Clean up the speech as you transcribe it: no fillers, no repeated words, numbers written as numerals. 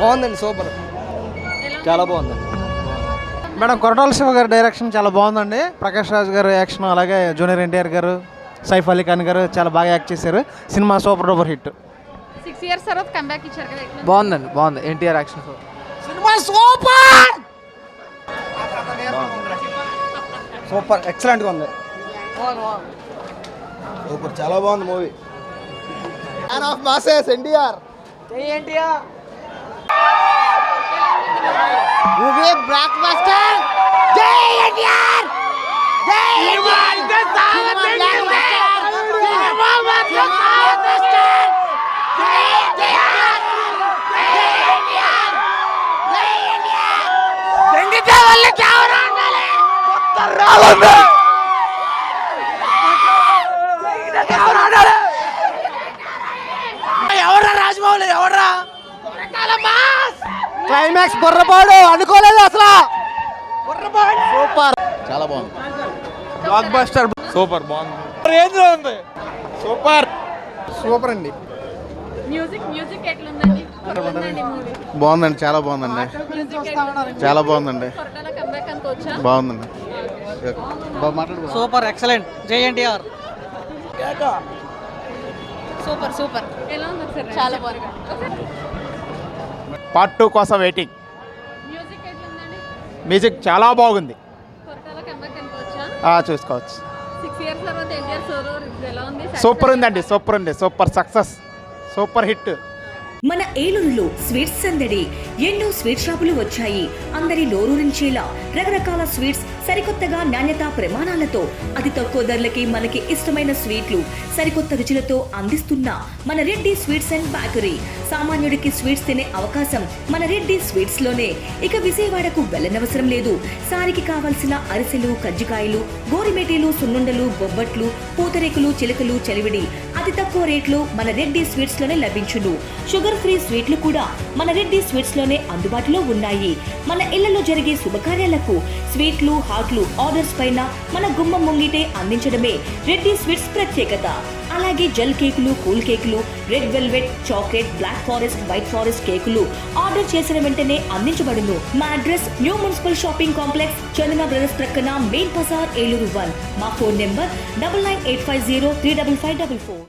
బాగుందండి, సూపర్, చాలా బాగుందండి. మేడం కొరటాల శివ గారి డైరెక్షన్ చాలా బాగుందండి. ప్రకాష్ రాజ్ గారు యాక్షన్, అలాగే జూనియర్ ఎన్టీఆర్ గారు, సైఫ్ అలీ ఖాన్ గారు చాలా బాగా యాక్ట్ చేశారు. Cinema super duper hit. 6 years తర్వాత కంబ్యాక్ ఇచ్చారు కదా. బాగుందండి, బాగుంది. NTR action cinema super super, ఎక్సలెంట్గా ఉంది. సూపర్, చాలా బాగుంది movie. Fan of masses NTR. NTR movie block buster. జై ఎన్టీఆర్, జై ఎన్టీఆర్. ఎవరా రాజమౌళి, ఎవరా క్లైమాక్స్ బుర్రపాడు అనుకోలేదు అసలు. సూపర్, చాలా బాగుంది. బ్లాక్ బస్టర్, సూపర్ బాగుంది. రేంజ్ లో ఉంది. సూపర్, సూపర్ అండి. మ్యూజిక్ ఎట్లుందండి? మూవీ బాగుందండి, చాలా బాగుందండి, చాలా బాగుందండి, కంబ్యాక్ అనుకోవచ్చా? బాగుందండి. Super, excellent. జై ఎన్టీఆర్. Super super. ఎలా ఉంది సార్? చాలా బాగుంది. పార్ట్ 2 కోసం వెయిటింగ్. మ్యూజిక్ ఎట్లుందండి? మ్యూజిక్ చాలా బాగుంది. కొరటాల కంబ్యాక్ అనుకోవచ్చా? చూసుకోవచ్చు. 6 years తర్వాత ఎన్టీఆర్ సోలో ఎలా ఉంది? సూపర్ ఉందండి, సూపర్ ఉంది, సూపర్ సక్సెస్, సూపర్ హిట్. మన ఏలూరులో స్వీట్స్ సందడి. ఎన్నో స్వీట్ షాపులు వచ్చాయి. అందరి నోరూరించేలా రకరకాల స్వీట్స్ సరికొత్తగా నాణ్యతా ప్రమాణాలతో అతి తక్కువ ధరలకి మనకి ఇష్టమైన స్వీట్లు సరికొత్త రుచులతో అందిస్తున్న మన రెడ్డి స్వీట్స్ అండ్ బేకరీ. సామాన్యుడికి స్వీట్స్ తినే అవకాశం మన రెడ్డి స్వీట్స్ లోనే. ఇక విజయవాడకు వెళ్ళనవసరం లేదు. సారికి కావాల్సిన అరిసెలు, కజ్జికాయలు, గోరిమేటీలు, సున్నుండలు, బొబ్బట్లు, పూతరేకులు, చిలకలు, చలివిడి అతి తక్కువ రేట్లు మన రెడ్డి స్వీట్స్ లోనే లభించును. షుగర్ ఫ్రీ స్వీట్లు కూడా మన రెడ్డి స్వీట్స్ లోనే అందుబాటులో ఉన్నాయి. మన ఇళ్లలో జరిగే శుభకార్యాలకు స్వీట్లు, హాట్లు ఆర్డర్స్ పైన మన గుమ్మం ముంగిటే అందించడమే రెడ్డి స్వీట్స్ ప్రత్యేకత. అలాగే జెల్ కేకులు, కూల్ కేకులు, red velvet, chocolate, black forest, white forest కేకులు ఆర్డర్ చేసిన వెంటనే అందించబడును. మా address new municipal shopping complex, Chandana brothers ప్రక్కన మెయిన్ బజార్, ఏలూరు 1. మా ఫోన్ నెంబర్ 9985035544.